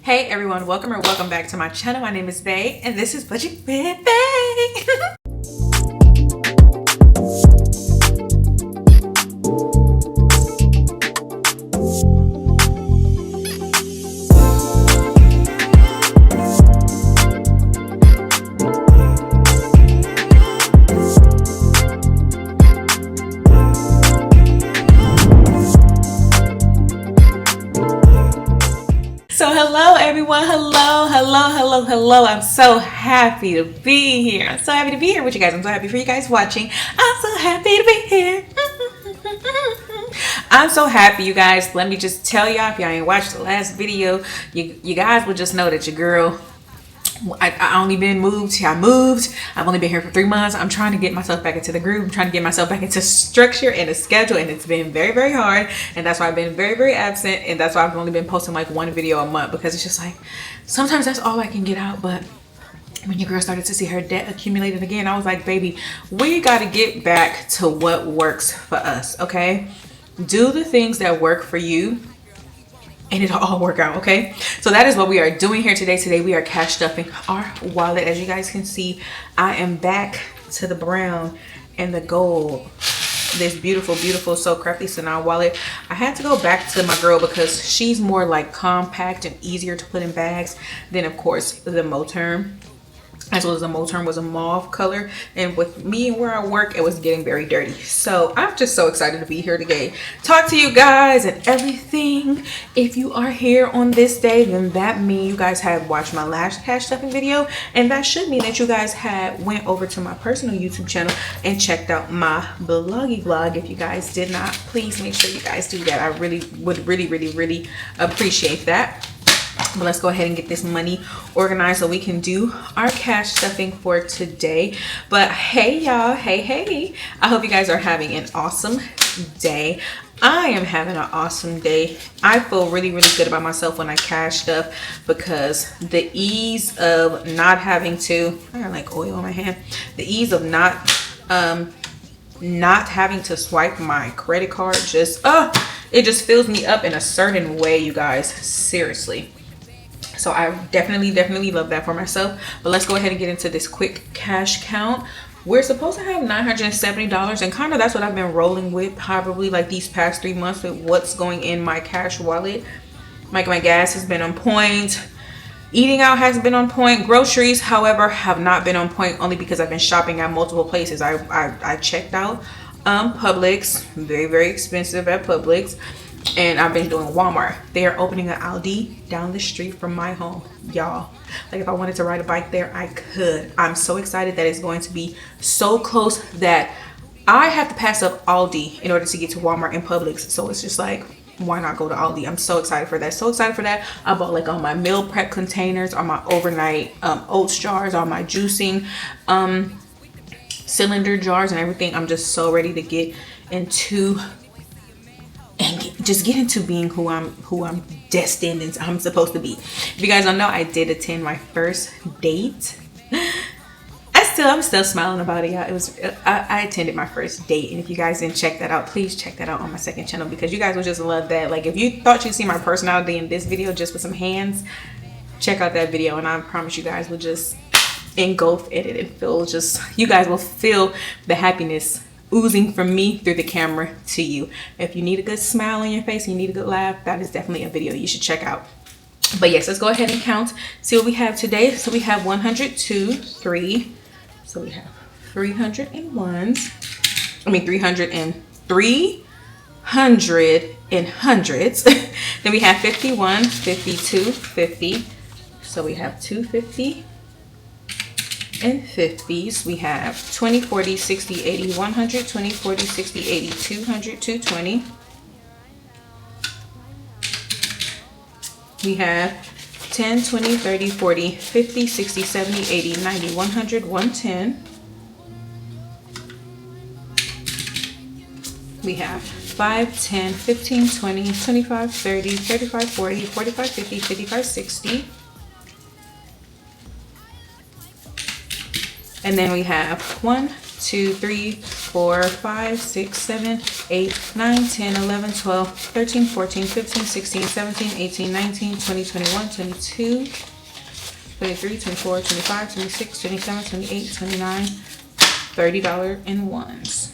Hey everyone, welcome or welcome back to my channel. My name is Bay and this is Budget with Bay. So hello everyone, hello. I'm so happy to be here. I'm so happy to be here with you guys. I'm so happy for you guys watching. I'm so happy to be here. I'm so happy, you guys. Let me just tell y'all, if y'all ain't watched the last video, you guys will just know that your girl, I only been moved. I moved. I've only been here for 3 months. I'm trying to get myself back into the groove. I'm trying to get myself back into structure and a schedule, and it's been very hard. And that's why I've been very absent, and that's why I've only been posting like 1 video a month, because it's just like sometimes that's all I can get out. But when your girl started to see her debt accumulated again, I was like, baby, we got to get back to what works for us. Okay, do the things that work for you and it'll all work out. Okay, so that is what we are doing here today. We are cash stuffing our wallet. As you guys can see, I am back to the brown and the gold. This beautiful So Crafty Sanaa wallet. I had to go back to my girl because she's more like compact and easier to put in bags than, of course, the Moterm. As well as the Moterm was a mauve color, and with me and where I work, it was getting very dirty. So I'm just so excited to be here today, talk to you guys and everything. If you are here on this day, then that means you guys have watched my last cash stuffing video, and that should mean that you guys had went over to my personal YouTube channel and checked out my bloggy vlog. If you guys did not, please make sure you guys do that. I really would really appreciate that. But let's go ahead and get this money organized so we can do our cash stuffing for today. But hey y'all, hey, I hope you guys are having an awesome day. I am having an awesome day. I feel really good about myself when I cash stuff, because the ease of not having to, I got like oil on my hand, the ease of not having to swipe my credit card, just it just fills me up in a certain way, you guys, seriously. So I definitely love that for myself. But let's go ahead and get into this quick cash count. We're supposed to have $970, and kind of that's what I've been rolling with probably like these past 3 months with what's going in my cash wallet. Like my gas has been on point. Eating out has been on point. Groceries, however, have not been on point, only because I've been shopping at multiple places. I checked out Publix, very expensive at Publix. And I've been doing Walmart. They are opening an Aldi down the street from my home, y'all. Like if I wanted to ride a bike there, I could. I'm so excited that it's going to be so close that I have to pass up Aldi in order to get to Walmart and Publix. So it's just like, why not go to Aldi? I'm so excited for that. I bought like all my meal prep containers, all my overnight oats jars, all my juicing cylinder jars and everything. I'm just so ready to get into just get into being who I'm destined and I'm supposed to be. If you guys don't know, I did attend my first date. I'm still smiling about it, y'all. I attended my first date, and if you guys didn't check that out, please check that out on my second channel, because you guys would just love that. Like if you thought you'd see my personality in this video just with some hands, check out that video, and I promise you guys will just engulf it and feel just, you guys will feel the happiness oozing from me through the camera to you. If you need a good smile on your face, you need a good laugh, that is definitely a video you should check out. But yes, let's go ahead and count, see what we have today. So we have 102, 3, so we have 301s, I mean 303 hundred and hundreds. Then we have 51, 52, 50, so we have 250 and 50s. We have 20, 40, 60, 80, 100, 20, 40, 60, 80, 200, 220. We have 10, 20, 30, 40, 50, 60, 70, 80, 90, 100, 110. We have 5, 10, 15, 20, 25, 30, 35, 40, 45, 50, 55, 60. And then we have 1, 2, 3, 4, 5, 6, 7, 8, 9, 10, 11, 12, 13, 14, 15, 16, 17, 18, 19, 20, 21, 22, 23, 24, 25, 26, 27, 28, 29, $30 in ones.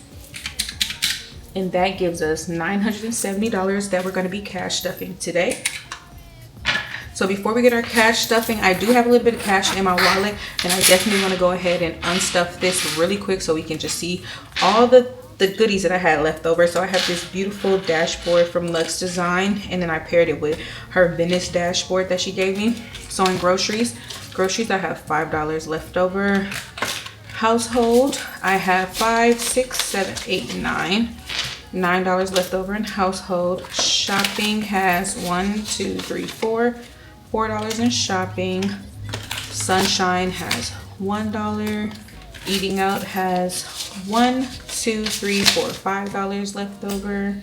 And that gives us $970 that we're going to be cash stuffing today. So before we get our cash stuffing, I do have a little bit of cash in my wallet, and I definitely want to go ahead and unstuff this really quick so we can just see all the goodies that I had left over. So I have this beautiful dashboard from Luxe Design, and then I paired it with her Venice dashboard that she gave me. So in groceries, I have $5 left over. Household, I have $5, $6, $7, $8, $9 left over in household. Shopping has $1, $2, $3, $4 in shopping. Sunshine has $1. Eating out has $1, $2, $3, $4, $5 left over.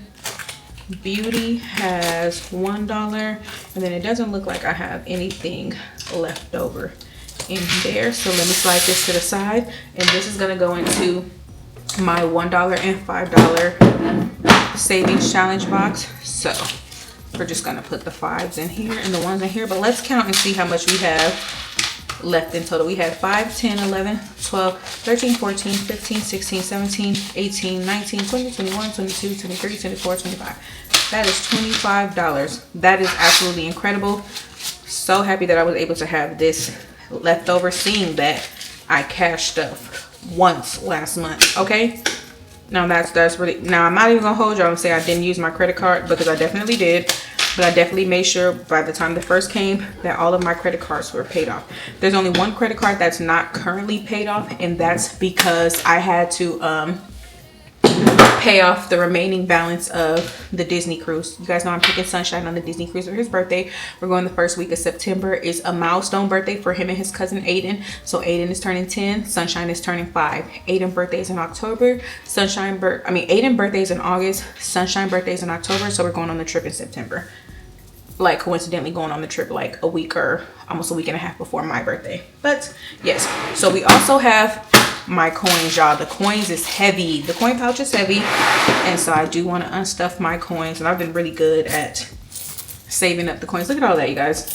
Beauty has $1, and then it doesn't look like I have anything left over in there. So let me slide this to the side, and this is gonna go into my $1 and $5 savings challenge box. So we're just gonna put the 5s in here and the 1s in here, but let's count and see how much we have left in total. We have 5, 10, 11, 12, 13, 14, 15, 16, 17, 18, 19, 20, 21, 22, 23, 24, 25. That is $25. That is absolutely incredible. So happy that I was able to have this left over, seeing that I cashed stuff once last month. Okay, now that's really, now I'm not even gonna hold y'all and say I didn't use my credit card, because I definitely did. But I definitely made sure by the time the first came that all of my credit cards were paid off. There's only one credit card that's not currently paid off, and that's because I had to pay off the remaining balance of the Disney cruise. You guys know I'm taking Sunshine on the Disney cruise for his birthday. We're going the first week of September. It's a milestone birthday for him and his cousin Aiden. So Aiden is turning 10, Sunshine is turning 5. Aiden birthday is in October. Aiden birthday is in August. Sunshine birthday is in October. So we're going on the trip in September. Like coincidentally going on the trip like a week or almost a week and a half before my birthday. But yes, so we also have my coins, y'all. The coins is heavy. The coin pouch is heavy, and so I do want to unstuff my coins, and I've been really good at saving up the coins. Look at all that, you guys.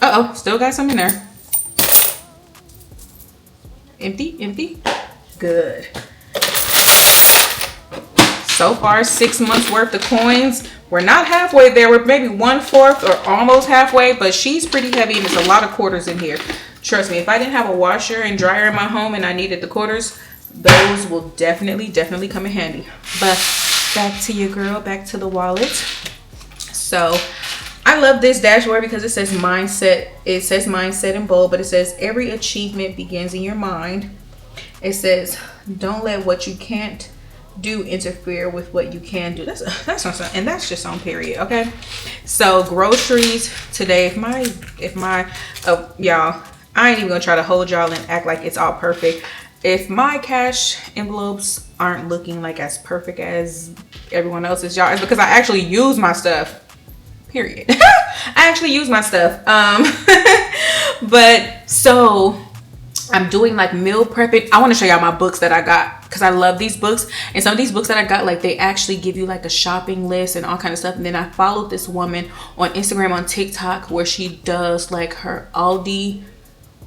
Uh-oh, still got some in there. Empty. Good. So far, 6 months worth of coins. We're not halfway there. We're maybe 1/4 or almost halfway, but she's pretty heavy, and there's a lot of quarters in here. Trust me, if I didn't have a washer and dryer in my home and I needed the quarters, those will definitely come in handy. But back to your girl, back to the wallet. So I love this dashboard because it says mindset. It says mindset in bold, but it says every achievement begins in your mind. It says don't let what you can't do interfere with what you can do. That's and that's just on period. Okay, so groceries today, if my y'all, I ain't even gonna try to hold y'all and act like it's all perfect. If my cash envelopes aren't looking like as perfect as everyone else's, y'all, it's because I actually use my stuff. Period. I actually use my stuff. But so I'm doing like meal prepping. I want to show y'all my books that I got because I love these books. And some of these books that I got, like they actually give you like a shopping list and all kind of stuff. And then I followed this woman on Instagram, on TikTok, where she does like her Aldi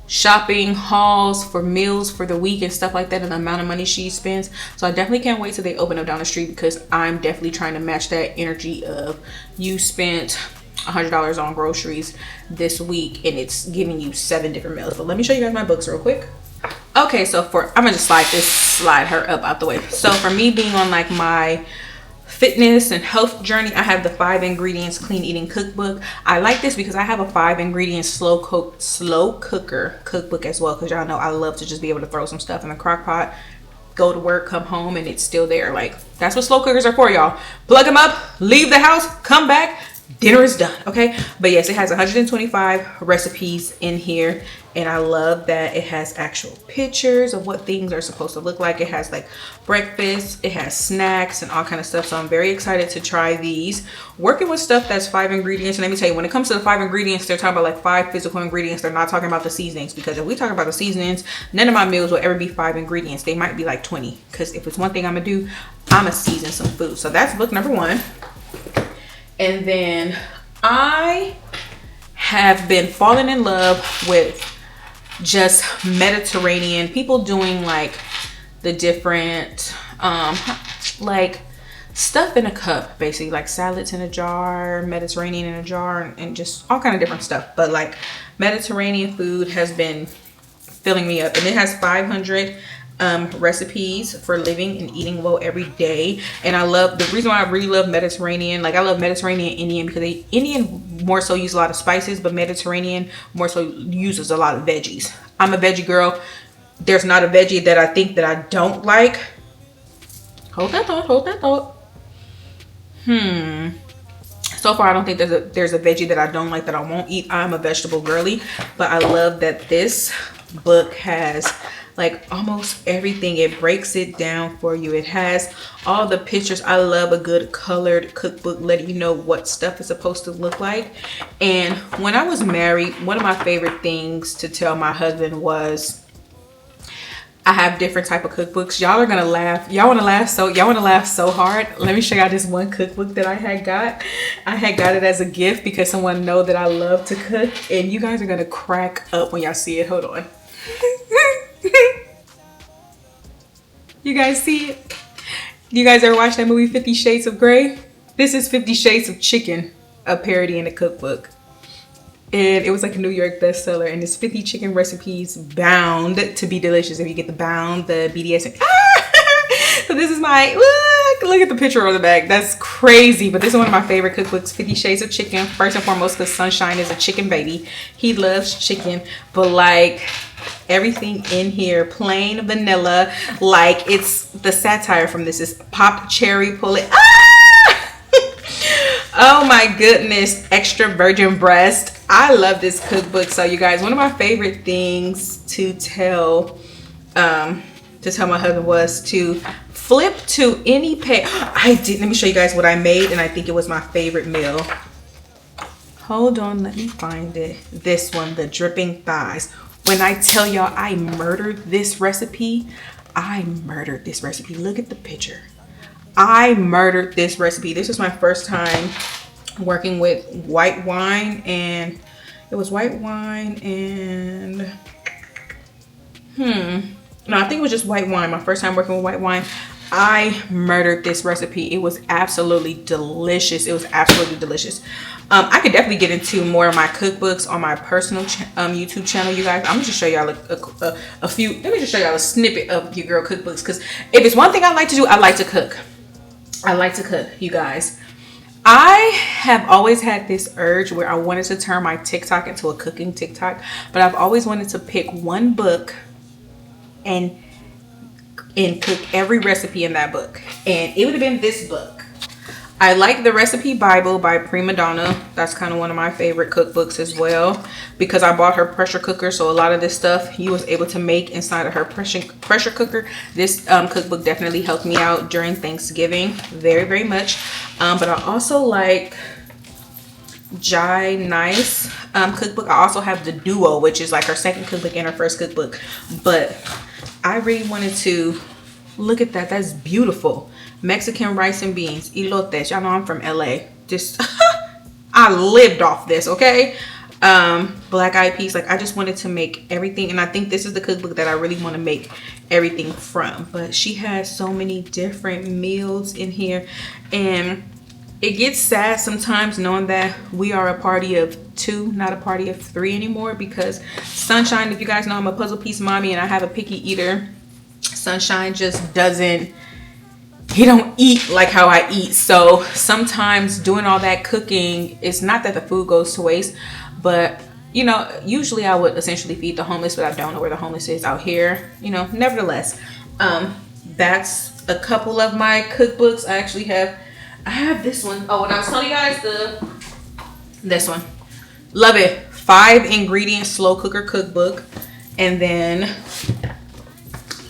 shopping hauls for meals for the week and stuff like that, and the amount of money she spends. So I definitely can't wait till they open up down the street, because I'm definitely trying to match that energy of you spent $100 on groceries this week and it's giving you 7 different meals. But let me show you guys my books real quick. Okay, so I'm gonna just slide her up out the way. So for me, being on like my fitness and health journey, I have the 5 ingredients clean eating cookbook. I like this because I have a 5 ingredients slow cooker cookbook as well, because y'all know I love to just be able to throw some stuff in the crock pot, go to work, come home, and it's still there. Like, that's what slow cookers are for, y'all. Plug them up, leave the house, come back, dinner is done. Okay, but yes, it has 125 recipes in here, and I love that it has actual pictures of what things are supposed to look like. It has like breakfast, it has snacks and all kind of stuff, so I'm very excited to try these. Working with stuff that's 5 ingredients, and let me tell you, when it comes to the 5 ingredients, they're talking about like 5 physical ingredients. They're not talking about the seasonings, because if we talk about the seasonings, none of my meals will ever be 5 ingredients. They might be like 20, because if it's one thing I'm gonna do, I'm gonna season some food. So that's book number 1. And then I have been falling in love with just Mediterranean people doing like the different like stuff in a cup, basically like salads in a jar, Mediterranean in a jar, and just all kind of different stuff. But like Mediterranean food has been filling me up, and it has 500 recipes for living and eating well every day. And I love, the reason why I really love Mediterranean, like I love Mediterranean and Indian, because Indian more so use a lot of spices, but Mediterranean more so uses a lot of veggies. I'm a veggie girl. There's not a veggie that I think that I don't like. Hold that thought. So far I don't think there's a veggie that I don't like, that I won't eat. I'm a vegetable girly. But I love that this book has like almost everything. It breaks it down for you. It has all the pictures. I love a good colored cookbook, letting you know what stuff is supposed to look like. And when I was married, one of my favorite things to tell my husband was, I have different type of cookbooks. Y'all are gonna laugh. Y'all wanna laugh so hard. Let me show y'all this one cookbook that I had got. I had got it as a gift because someone know that I love to cook, and you guys are gonna crack up when y'all see it. Hold on. You guys see it? You guys ever watch that movie 50 Shades of Grey? This is 50 Shades of Chicken, a parody in a cookbook. And it was like a New York bestseller, and it's 50 chicken recipes bound to be delicious. If you get the bound, the BDS. So this is my, look at the picture on the back. That's crazy. But this is one of my favorite cookbooks, 50 Shades of Chicken. First and foremost, because Sunshine is a chicken baby. He loves chicken, but like everything in here, plain vanilla. Like it's the satire from this is popped cherry, pull it. Oh my goodness, extra virgin breast. I love this cookbook. So you guys, one of my favorite things to tell my husband was to flip to any page. Let me show you guys what I made, and I think it was my favorite meal. Hold on, let me find it. This one, the dripping thighs. When I tell y'all I murdered this recipe, Look at the picture. I murdered this recipe. This was my first time working with white wine, and it was white wine and no, I think it was just white wine. My first time working with white wine. I murdered this recipe. It was absolutely delicious. I could definitely get into more of my cookbooks on my personal YouTube channel, you guys. I'm gonna just show y'all a few. Let me just show y'all a snippet of your girl cookbooks, because if it's one thing I like to do, I like to cook. You guys. I have always had this urge where I wanted to turn my TikTok into a cooking TikTok, but I've always wanted to pick one book and cook every recipe in that book, and it would have been this book. I like the Recipe Bible by Prima Donna. That's kind of one of my favorite cookbooks as well, because I bought her pressure cooker, so a lot of this stuff he was able to make inside of her pressure cooker. This cookbook definitely helped me out during Thanksgiving very, very much. But I also like Jai Nice cookbook. I also have the Duo, which is like her second cookbook and her first cookbook. But I really wanted to look at that. That's beautiful. Mexican rice and beans, elotes. Y'all know I'm from LA. Just I lived off this, okay? Black eyed peas. Like I just wanted to make everything, and I think this is the cookbook that I really want to make everything from. But she has so many different meals in here, and it gets sad sometimes knowing that we are a party of 2, not a party of 3 anymore, because Sunshine, if you guys know, I'm a puzzle piece mommy and I have a picky eater. Sunshine just doesn't, he don't eat like how I eat. So sometimes doing all that cooking, it's not that the food goes to waste, but you know, usually I would essentially feed the homeless, but I don't know where the homeless is out here, you know. Nevertheless, that's a couple of my cookbooks. I have this one. Oh, and I was telling you guys This one, love it. 5 ingredient slow cooker cookbook, and then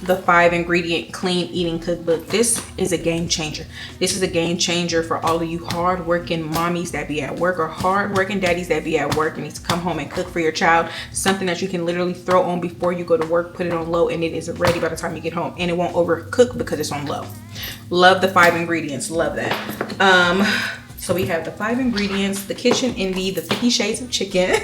the 5 ingredient clean eating cookbook. This is a game changer. This is a game changer for all of you hard-working mommies that be at work, or hard-working daddies that be at work and need to come home and cook for your child. Something that you can literally throw on before you go to work, put it on low, and it is ready by the time you get home, and it won't overcook because it's on low. Love the 5 ingredients. Love that. So we have the 5 ingredients, the Kitchen Envy, the 50 Shades of Chicken,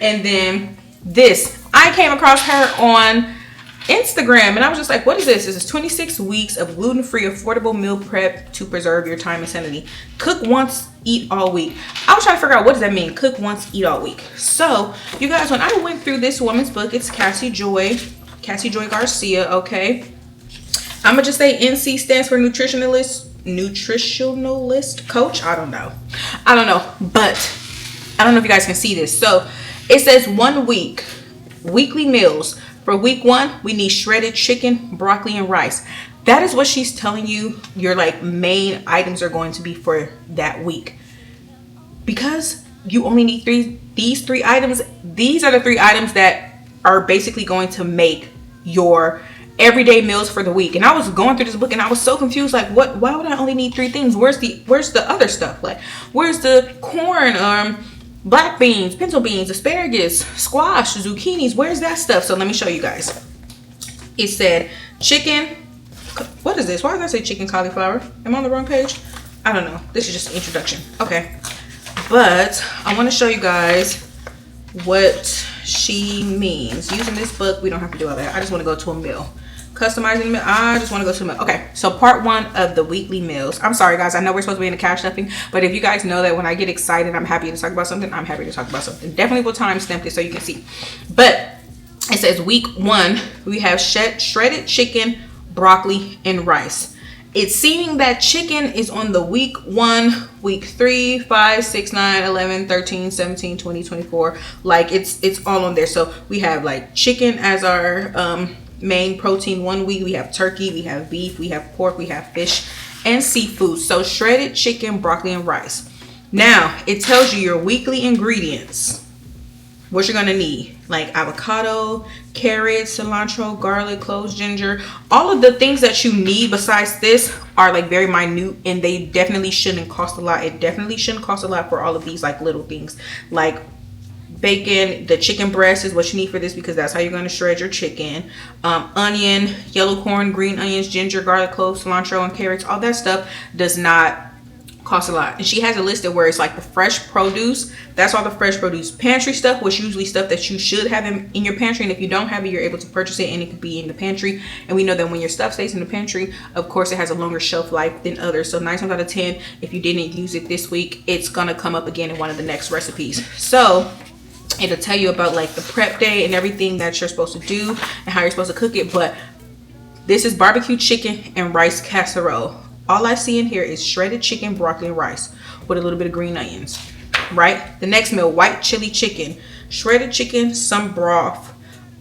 and then this. I came across her on Instagram and I was just like, what is this? This is 26 weeks of gluten-free affordable meal prep to preserve your time and sanity. Cook once, eat all week. I was trying to figure out, what does that mean? Cook once, eat all week. So you guys, when I went through this woman's book, it's Ksy Joy Garcia. Okay, I'm gonna just say NC stands for nutritionalist coach. I don't know, but I don't know if you guys can see this. So it says 1 week weekly meals. For week 1, we need shredded chicken, broccoli, and rice. That is what she's telling you your like main items are going to be for that week. Because you only need these 3 items. These are the 3 items that are basically going to make your everyday meals for the week. And I was going through this book and I was so confused, like, why would I only need 3 things? Where's the other stuff? Like, where's the corn, black beans, pinto beans, asparagus, squash, zucchinis? Where's that stuff? So let me show you guys. It said chicken. What is this? Why did I say chicken cauliflower? Am I on the wrong page? I don't know. This is just an introduction. Okay. But I want to show you guys what she means. Using this book, we don't have to do all that. I just want to go to a meal. Customizing the meal. I just want to go to a meal. Okay, so part 1 of the weekly meals. I'm sorry guys, I know we're supposed to be in the cash stuffing, but if you guys know that when I get excited, I'm happy to talk about something, I'm happy to talk about something. Definitely will timestamp this so you can see. But it says week 1, we have shredded chicken, broccoli, and rice. It's seeming that chicken is on the week 1, week 3, 5, 6, 9, 11, 13, 17, 20, 24. Like it's all on there. So we have like chicken as our main protein 1 week. We have turkey, we have beef, we have pork, we have fish, and seafood. So shredded chicken, broccoli, and rice. Now it tells you your weekly ingredients, what you're gonna need, like avocado, carrots, cilantro, garlic, cloves, ginger. All of the things that you need besides this are like very minute, and they definitely shouldn't cost a lot. It definitely shouldn't cost a lot for all of these like little things, like bacon. The chicken breast is what you need for this because that's how you're going to shred your chicken. Onion, yellow corn, green onions, ginger, garlic, cloves, cilantro, and carrots. All that stuff does not cost a lot. And she has a listed where it's like the fresh produce. That's all the fresh produce. Pantry stuff, which usually stuff that you should have in your pantry, and if you don't have it, you're able to purchase it and it could be in the pantry. And we know that when your stuff stays in the pantry, of course it has a longer shelf life than others. So 9 times out of 10, if you didn't use it this week, it's gonna come up again in one of the next recipes. So it'll tell you about like the prep day and everything that you're supposed to do and how you're supposed to cook it. But this is barbecue chicken and rice casserole. All I see in here is shredded chicken, broccoli, and rice with a little bit of green onions, right? The next meal, white chili chicken, shredded chicken, some broth.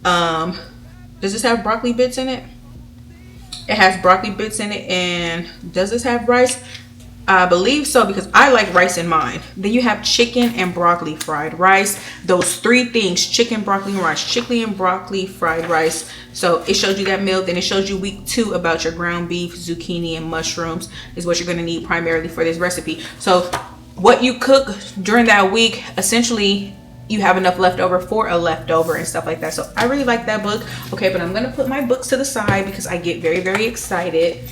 Does this have broccoli bits in it? It has broccoli bits in it. And does this have rice? I believe so, because I like rice in mine. Then you have chicken and broccoli fried rice. Those 3 things, chicken, broccoli, and rice. Chicken and broccoli fried rice. So it shows you that meal. Then it shows you week 2 about your ground beef, zucchini, and mushrooms is what you're going to need primarily for this recipe. So what you cook during that week, essentially you have enough leftover for a leftover and stuff like that. So I really like that book. Okay, but I'm going to put my books to the side because I get very, very excited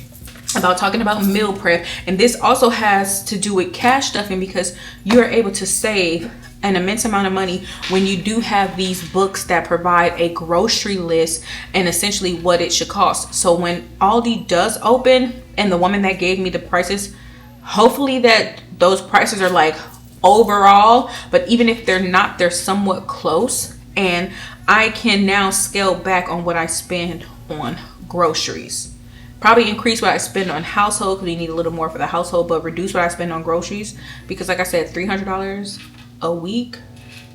about talking about meal prep. And this also has to do with cash stuffing because you are able to save an immense amount of money when you do have these books that provide a grocery list and essentially what it should cost. So when Aldi does open, and the woman that gave me the prices, hopefully that those prices are like overall, but even if they're not, they're somewhat close, and I can now scale back on what I spend on groceries. Probably increase what I spend on household because we need a little more for the household, but reduce what I spend on groceries because, like I said, $300 a week,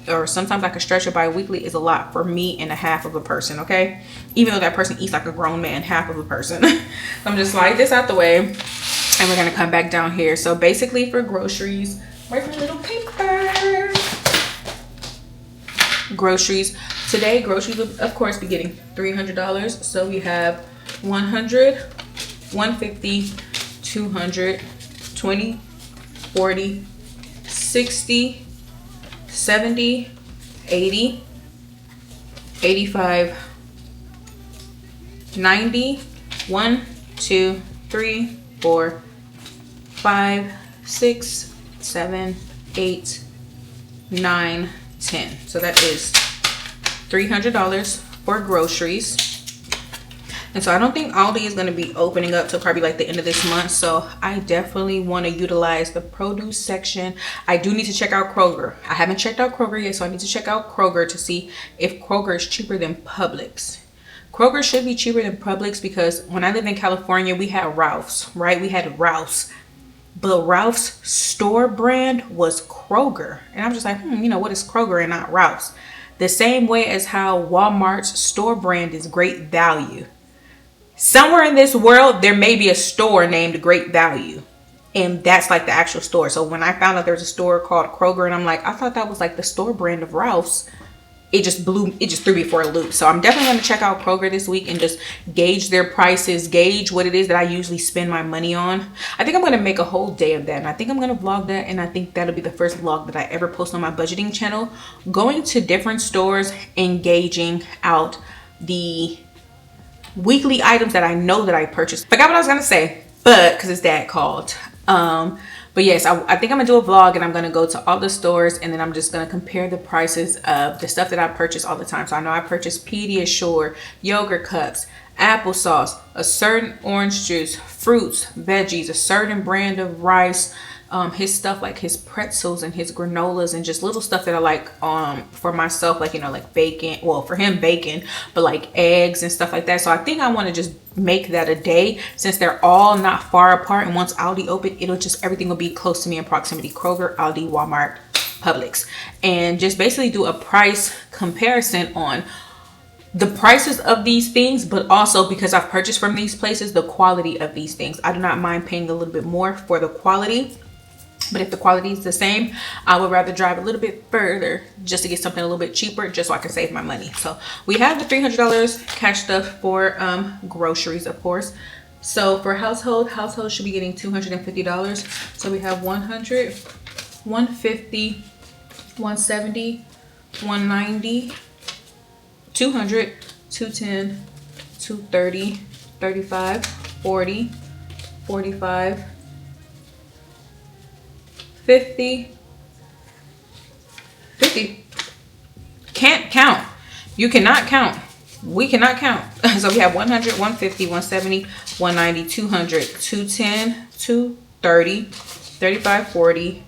or sometimes I can stretch it bi-weekly, is a lot for me and a half of a person. Okay, even though that person eats like a grown man, half of a person. I'm just slide this out the way, and we're gonna come back down here. So basically, for groceries, where's my little paper? groceries. Today, groceries will, of course, be getting $300. So we have 100, 150, 200, 20, 40, 60, 70, 80, 85, 90, 1, 2, 3, 4, 5, 6, 7, 8, 9, 10. So that is $300 for groceries. And so I don't think Aldi is going to be opening up till probably like the end of this month. So I definitely want to utilize the produce section. I do need to check out Kroger. I haven't checked out Kroger yet, so I need to check out Kroger to see if Kroger is cheaper than Publix. Kroger should be cheaper than Publix because when I lived in California, we had Ralph's, right? We had Ralph's. But Ralph's store brand was Kroger. And I'm just like, you know, what is Kroger and not Ralph's? The same way as how Walmart's store brand is Great Value. Somewhere in this world, there may be a store named Great Value. And that's like the actual store. So when I found out there was a store called Kroger, and I'm like, I thought that was like the store brand of Ralph's. It just threw me for a loop. So I'm definitely going to check out Kroger this week and just gauge their prices, gauge what it is that I usually spend my money on. I think I'm going to make a whole day of that. And I think I'm going to vlog that. And I think that'll be the first vlog that I ever post on my budgeting channel. Going to different stores and gauging out the weekly items that I know that I purchased. Forgot what I was going to say, but because it's Dad called. But yes, I think I'm gonna do a vlog and I'm gonna go to all the stores and then I'm just gonna compare the prices of the stuff that I purchase all the time. So I know I purchased Pediasure, yogurt cups, applesauce, a certain orange juice, fruits, veggies, a certain brand of rice, his stuff like his pretzels and his granolas and just little stuff that I like for myself, like, you know, like bacon, well, for him bacon, but like eggs and stuff like that. So I think I want to just make that a day since they're all not far apart, and once Aldi open, it'll just, everything will be close to me in proximity. Kroger, Aldi, Walmart, Publix, and just basically do a price comparison on the prices of these things, but also because I've purchased from these places, the quality of these things. I do not mind paying a little bit more for the quality. But if the quality is the same, I would rather drive a little bit further just to get something a little bit cheaper, just so I can save my money. So we have the $300 cash stuff for groceries, of course. So for household should be getting $250. So we have 100, 150, 170, 190, 200, 210, 230, 35, 40, 45, 50. Can't count. You cannot count. We cannot count. So we have 100, 150, 170, 190, 200, 210, 230, 35, 40,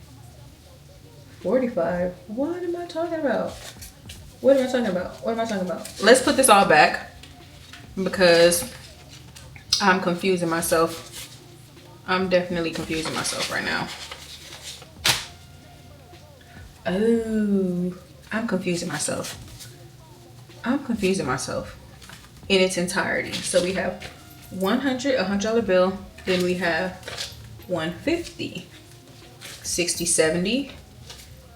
45. What am I talking about? What am I talking about? What am I talking about? Let's put this all back because I'm confusing myself. I'm definitely confusing myself right now. Oh, I'm confusing myself. I'm confusing myself in its entirety. So we have 100, $100 bill. Then we have 150, 60, 70,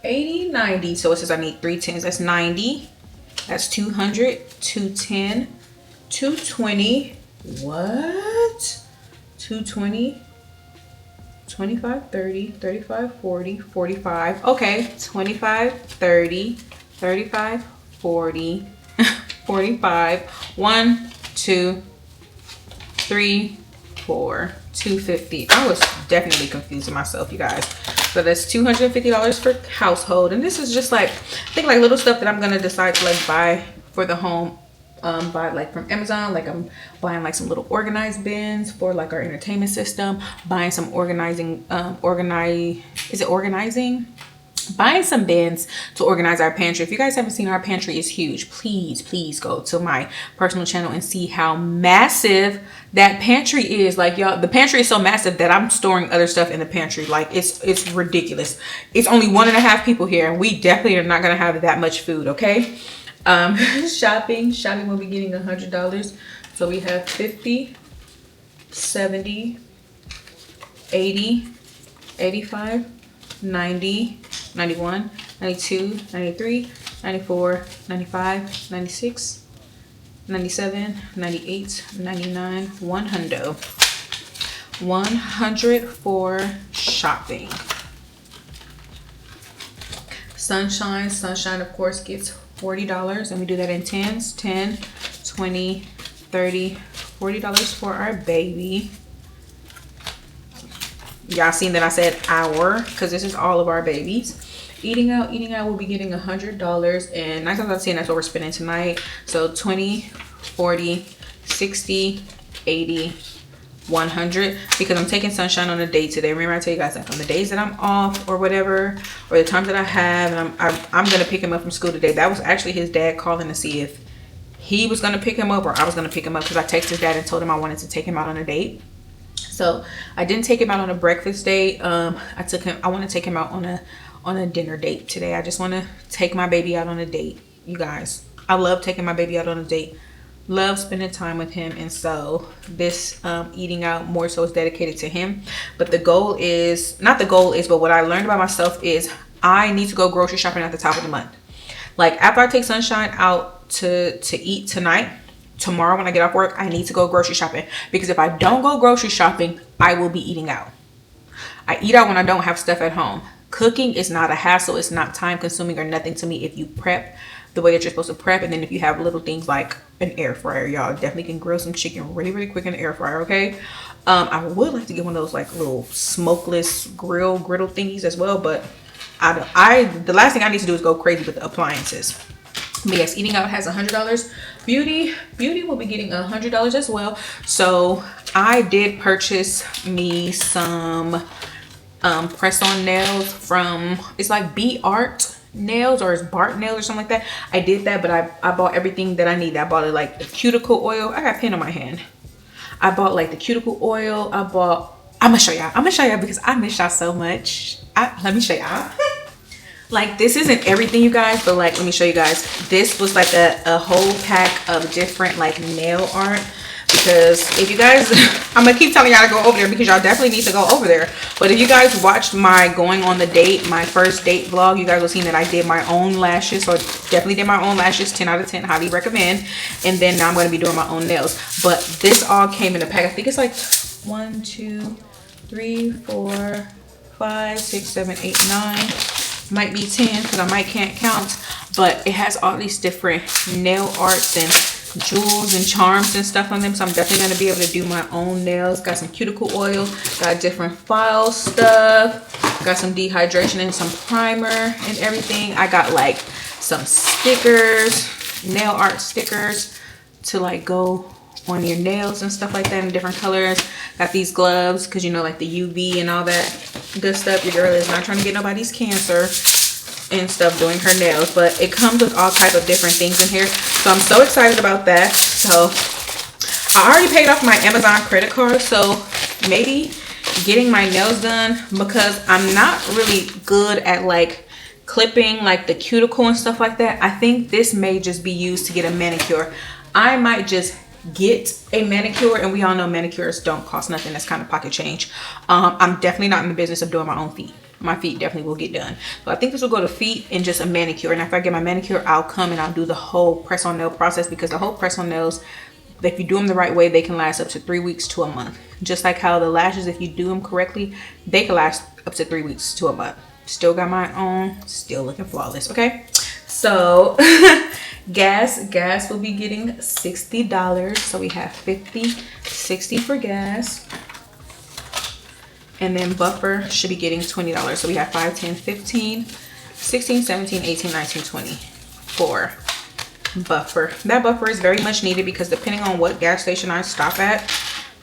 80, 90. So it says I need 3 tens. That's 90. That's 200, 210, 220. What? 220. 25, 30, 35, 40, 45. Okay, 25, 30, 35, 40, 45. 1, 2, 3, 4, 250. I was definitely confusing myself, you guys. So that's $250 for household. And this is just like, I think like little stuff that I'm gonna decide to like buy for the home. Buy like from Amazon. Like I'm buying like some little organized bins for like our entertainment system, buying some organizing buying some bins to organize our pantry. If you guys haven't seen, our pantry is huge. Please go to my personal channel and see how massive that pantry is. Like, y'all, the pantry is so massive that I'm storing other stuff in the pantry. Like it's ridiculous. It's only 1.5 people here and we definitely are not gonna have that much food, okay? Shopping will be getting $100. So we have 50, 70, 80, 85, 90, 91, 92, 93, 94, 95, 96, 97, 98, 99, 100. 100 for shopping. Sunshine of course gets $40, and we do that in tens. 10, 20, 30, $40 for our baby. Y'all seen that I said our, because this is all of our babies. Eating out will be getting $100, and 9 times out of 10 that's what we're spending tonight. So 20, 40, 60, 80, 100, because I'm taking Sunshine on a date today. Remember I tell you guys that on the days that I'm off or whatever, or the times that I have, and I'm gonna pick him up from school today. That was actually his dad calling to see if he was gonna pick him up or I was gonna pick him up, because I texted his dad and told him I wanted to take him out on a date. So I didn't take him out on a breakfast date. I want to take him out on a dinner date today. I just want to take my baby out on a date, you guys. I love taking my baby out on a date. Love spending time with him, and so this eating out more so is dedicated to him. But the goal is, not the goal is, but what I learned about myself is I need to go grocery shopping at the top of the month. Like after I take Sunshine out to eat tonight, tomorrow when I get off work, I need to go grocery shopping, because if I don't go grocery shopping, I will be eating out. I eat out when I don't have stuff at home. Cooking is not a hassle. It's not time consuming or nothing to me if you prep the way that you're supposed to prep. And then if you have little things like an air fryer, y'all definitely can grill some chicken really quick in the air fryer, okay? I would like to get one of those like little smokeless griddle thingies as well, but the last thing I need to do is go crazy with the appliances. But yes, eating out has $100. Beauty will be getting $100 as well. So I did purchase me some press-on nails from, it's like B Art nails, or it's Bart nails or something like that. I did that, but I bought everything that I need. I bought it like the cuticle oil. I got a pen on my hand. I bought like the cuticle oil. I'm gonna show y'all because I miss y'all so much. Let me show y'all. Like this isn't everything, you guys, but like let me show you guys. This was like a whole pack of different like nail art, because if you guys I'm gonna keep telling y'all to go over there because y'all definitely need to go over there. But if you guys watched my going on the date, my first date vlog, you guys will see that I did my own lashes. So definitely did my own lashes. 10 out of 10, highly recommend. And then now I'm going to be doing my own nails. But this all came in a pack. I think it's like 1 2 3 4 5 6 7 8 9, might be 10 because I can't count. But it has all these different nail arts and jewels and charms and stuff on them, so I'm definitely going to be able to do my own nails. Got some cuticle oil, got different file stuff, got some dehydration and some primer and everything. I got like some stickers, nail art stickers to like go on your nails and stuff like that in different colors. Got these gloves because you know, like the UV and all that good stuff. Your girl is not trying to get nobody's cancer and stuff doing her nails, but it comes with all type of different things in here, so I'm so excited about that. So I already paid off my Amazon credit card, so maybe getting my nails done, because I'm not really good at like clipping like the cuticle and stuff like that. I think this may just be used to get a manicure. I might just get a manicure, and we all know manicures don't cost nothing. That's kind of pocket change. I'm definitely not in the business of doing my own feet. My feet definitely will get done. So I think this will go to feet and just a manicure. And after I get my manicure, I'll come and I'll do the whole press on nail process, because the whole press on nails, if you do them the right way, they can last up to 3 weeks to a month. Just like how the lashes, if you do them correctly, they can last up to 3 weeks to a month. Still got mine on, still looking flawless, okay? So gas will be getting $60. So we have 50, 60 for gas. And then buffer should be getting $20. So we have 5, 10, 15, 16, 17, 18, 19, 20 for buffer. That buffer is very much needed because depending on what gas station I stop at,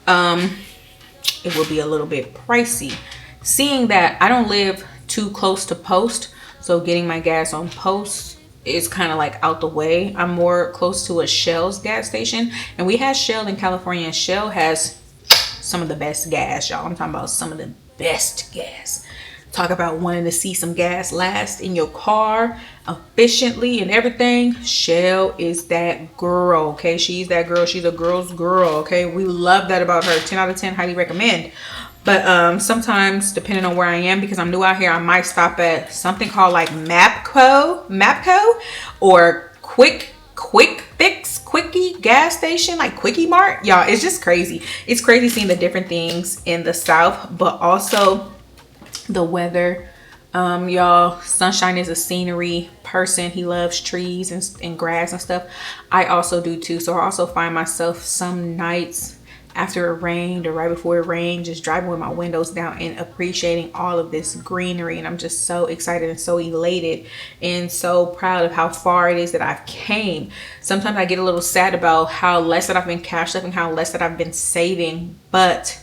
it will be a little bit pricey. Seeing that I don't live too close to Post, so getting my gas on Post is kind of like out the way. I'm more close to a Shell's gas station, and we have Shell in California, and Shell has some of the best gas, y'all. I'm talking about some of the best gas. Talk about wanting to see some gas last in your car efficiently and everything. Shell is that girl, okay? She's that girl. She's a girl's girl, okay? We love that about her. 10 out of 10, highly recommend. But sometimes, depending on where I am, because I'm new out here, I might stop at something called like Mapco, or Quick Fix, Quickie gas station, like Quickie Mart. Y'all, it's just crazy. It's crazy seeing the different things in the South, but also the weather. Y'all, Sunshine is a scenery person. He loves trees and grass and stuff. I also do too. So I also find myself some nights after it rained or right before it rained, just driving with my windows down and appreciating all of this greenery. And I'm just so excited and so elated and so proud of how far it is that I've came. Sometimes I get a little sad about how less that I've been cash stuffing, how less that I've been saving. But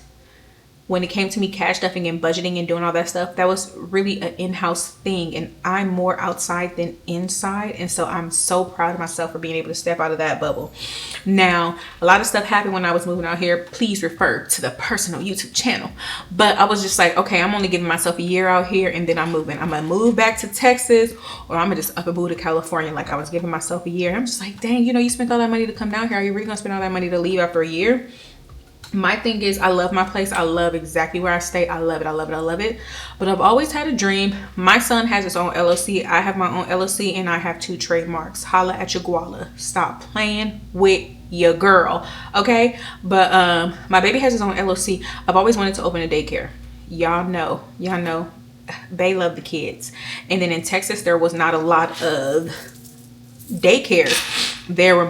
when it came to me cash stuffing and budgeting and doing all that stuff, that was really an in-house thing, and I'm more outside than inside. And so I'm so proud of myself for being able to step out of that bubble. Now, a lot of stuff happened when I was moving out here. Please refer to the personal YouTube channel. But I was just like, okay, I'm only giving myself a year out here, and then I'm moving. I'm gonna move back to Texas, or I'm gonna just up and move to California. Like, I was giving myself a year. I'm just like, dang, you know, you spent all that money to come down here. Are you really gonna spend all that money to leave after a year? My thing is, I love my place. I love exactly where I stay. I love it. I love it. I love it. But I've always had a dream. My son has his own LLC. I have my own LLC, and I have 2 trademarks. Holla at your guala. Stop playing with your girl. Okay? But my baby has his own LLC. I've always wanted to open a daycare. Y'all know. They love the kids. And then in Texas, there was not a lot of daycares. There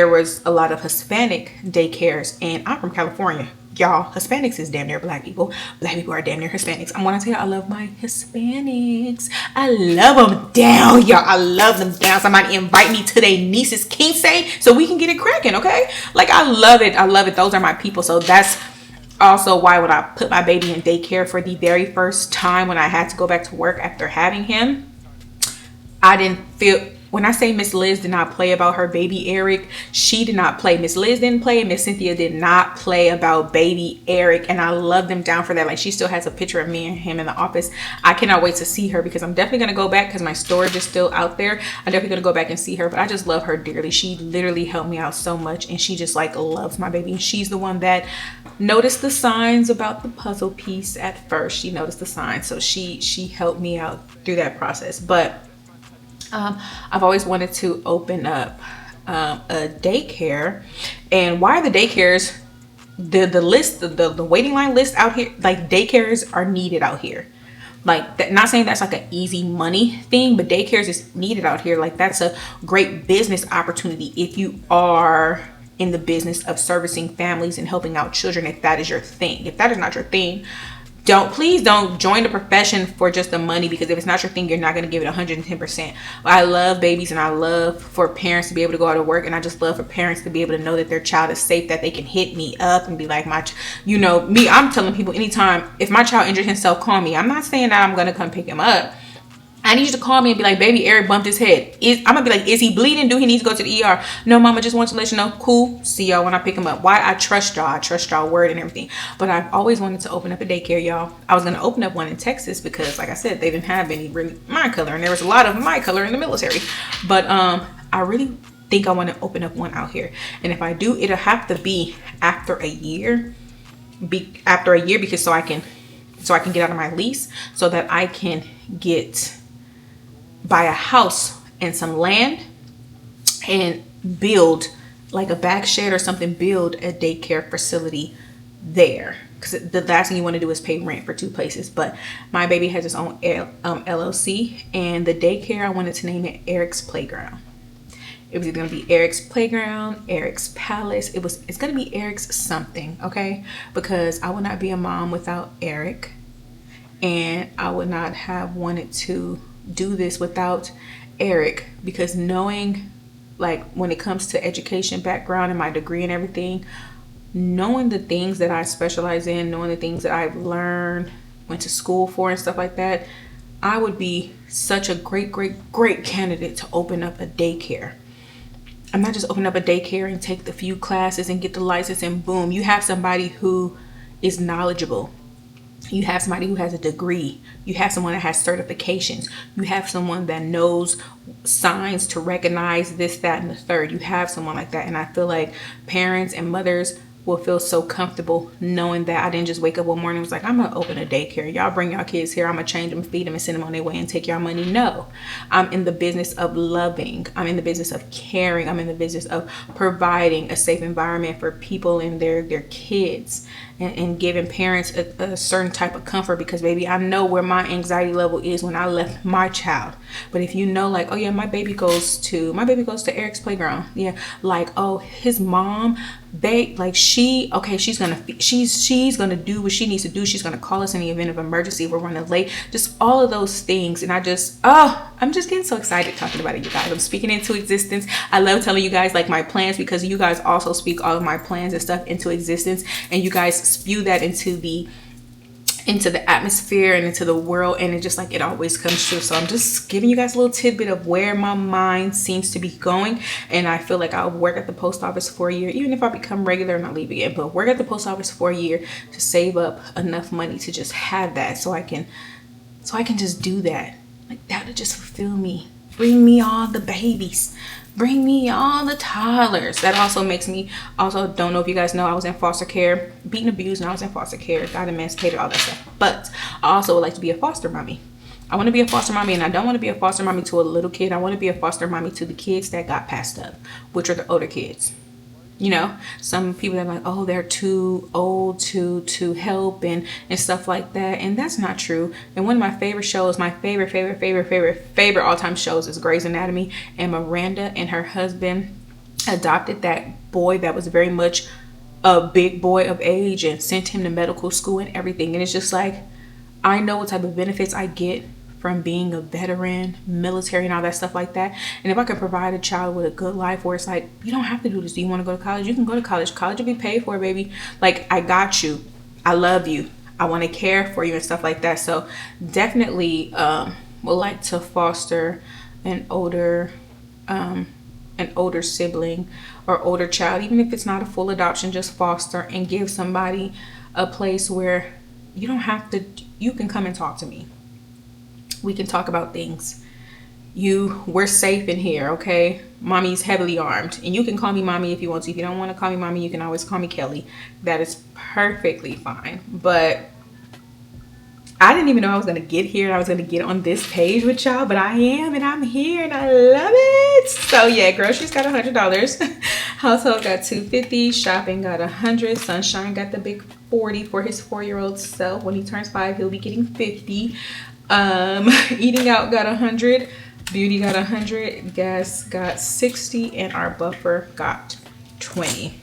was a lot of Hispanic daycares, and I'm from California. Y'all, Hispanics is damn near black people. Black people are damn near Hispanics. I want to tell you, I love my Hispanics. I love them down, y'all. I love them down. Somebody invite me to their niece's quince so we can get it cracking, okay? Like, I love it. I love it. Those are my people. So that's also why when I put my baby in daycare for the very first time, when I had to go back to work after having him, I didn't feel... When I say Miss Liz did not play about her baby Eric, she did not play. Miss Liz didn't play, and Miss Cynthia did not play about baby Eric. And I love them down for that. Like, she still has a picture of me and him in the office. I cannot wait to see her, because I'm definitely going to go back, because my storage is still out there. I'm definitely going to go back and see her. But I just love her dearly. She literally helped me out so much, and she just like loves my baby. And she's the one that noticed the signs about the puzzle piece at first. She noticed the signs. So she helped me out through that process. But I've always wanted to open up a daycare. And why are the daycares, the list, the waiting line list out here, like, daycares are needed out here. Like, that, not saying that's like an easy money thing, but daycares is needed out here. Like, that's a great business opportunity if you are in the business of servicing families and helping out children, if that is your thing. If that is not your thing, please don't join the profession for just the money, because if it's not your thing, you're not going to give it 110%. I love babies, and I love for parents to be able to go out to work, and I just love for parents to be able to know that their child is safe, that they can hit me up and be like, I'm telling people anytime, if my child injured himself, call me. I'm not saying that I'm going to come pick him up. I need you to call me and be like, baby Eric bumped his head. I'm gonna be like, is he bleeding? Do he need to go to the ER? No, mama, just want to let you know. Cool. See y'all when I pick him up. Why? I trust y'all. I trust y'all word and everything. But I've always wanted to open up a daycare, y'all. I was gonna open up one in Texas, because like I said, they didn't have any really my color, and there was a lot of my color in the military. But I really think I want to open up one out here. And if I do, it'll have to be after a year. Because so I can get out of my lease, so that I can buy a house and some land and build like a back shed or something, build a daycare facility there. Because the last thing you want to do is pay rent for 2 places. But my baby has his own LLC, and the daycare, I wanted to name it Eric's Playground. It was going to be Eric's Playground, Eric's Palace. It's going to be Eric's something, okay? Because I would not be a mom without Eric, and I would not have wanted to do this without Eric, because knowing, like, when it comes to education background and my degree and everything, knowing the things that I specialize in, knowing the things that I've learned, went to school for and stuff like that, I would be such a great candidate to open up a daycare. I'm not just opening up a daycare and take the few classes and get the license and boom. You have somebody who is knowledgeable. You have somebody who has a degree. You have someone that has certifications. You have someone that knows signs to recognize this, that, and the third. You have someone like that. And I feel like parents and mothers will feel so comfortable knowing that I didn't just wake up one morning and was like, I'm gonna open a daycare. Y'all bring y'all kids here. I'm gonna change them, feed them, and send them on their way and take y'all money. No, I'm in the business of loving. I'm in the business of caring. I'm in the business of providing a safe environment for people and their kids, and giving parents a certain type of comfort, because baby, I know where my anxiety level is when I left my child. But if you know, like, oh yeah, my baby goes to Eric's playground. Yeah, like, oh, his mom, she's gonna do what she needs to do. She's gonna call us in the event of emergency if we're running late. Just all of those things. And I'm just getting so excited talking about it, you guys. I'm speaking into existence. I love telling you guys like my plans, because you guys also speak all of my plans and stuff into existence, and you guys spew that into the atmosphere and into the world, and it just like it always comes true. So I'm just giving you guys a little tidbit of where my mind seems to be going. And I feel like I'll work at the post office for a year, even if I become regular and I leave again, but work at the post office for a year to save up enough money to just have that, so I can just do that. Like, that would just fulfill me. Bring me all the babies. Bring me all the toddlers. That also makes me, don't know if you guys know, I was in foster care, beaten, abused, and I was in foster care, got emancipated, all that stuff. But I also would like to be a foster mommy. I want to be a foster mommy, and I don't want to be a foster mommy to a little kid. I want to be a foster mommy to the kids that got passed up, which are the older kids. You know, some people are like, oh, they're too old to help and stuff like that. And that's not true. And one of my favorite shows, my favorite all-time shows is Grey's Anatomy. And Miranda and her husband adopted that boy that was very much a big boy of age and sent him to medical school and everything. And it's just like, I know what type of benefits I get from being a veteran, military, and all that stuff like that. And if I could provide a child with a good life where it's like, you don't have to do this. Do you want to go to college? You can go to college. College will be paid for, baby. Like, I got you. I love you. I want to care for you and stuff like that. So definitely would like to foster an older sibling or older child, even if it's not a full adoption, just foster and give somebody a place where you don't have to, you can come and talk to me. We can talk about things. We're safe in here, okay? Mommy's heavily armed, and you can call me mommy if you want to. If you don't want to call me mommy, you can always call me Kelly. That is perfectly fine. But I didn't even know I was gonna get here. I was gonna get on this page with y'all, but I am, and I'm here, and I love it. So yeah, groceries got $100. Household got $250. Shopping got $100. Sunshine got the big 40 for his 4-year-old self. When he turns 5, he'll be getting 50. Eating out got 100. Beauty got 100. Gas got 60, and our buffer got 20.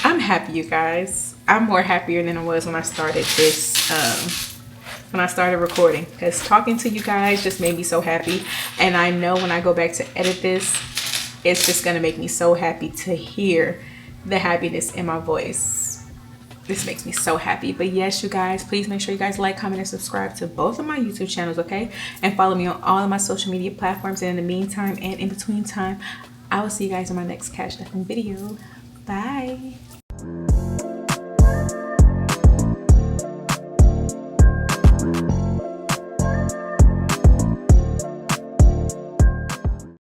I'm happy, you guys. I'm more happier than I was when I started this, when I started recording, because talking to you guys just made me so happy. And I know when I go back to edit this, it's just gonna make me so happy to hear the happiness in my voice. This makes me so happy. But yes, you guys, please make sure you guys like, comment, and subscribe to both of my YouTube channels, okay? And follow me on all of my social media platforms. And in the meantime and in between time, I will see you guys in my next Catch Stuffing video. Bye.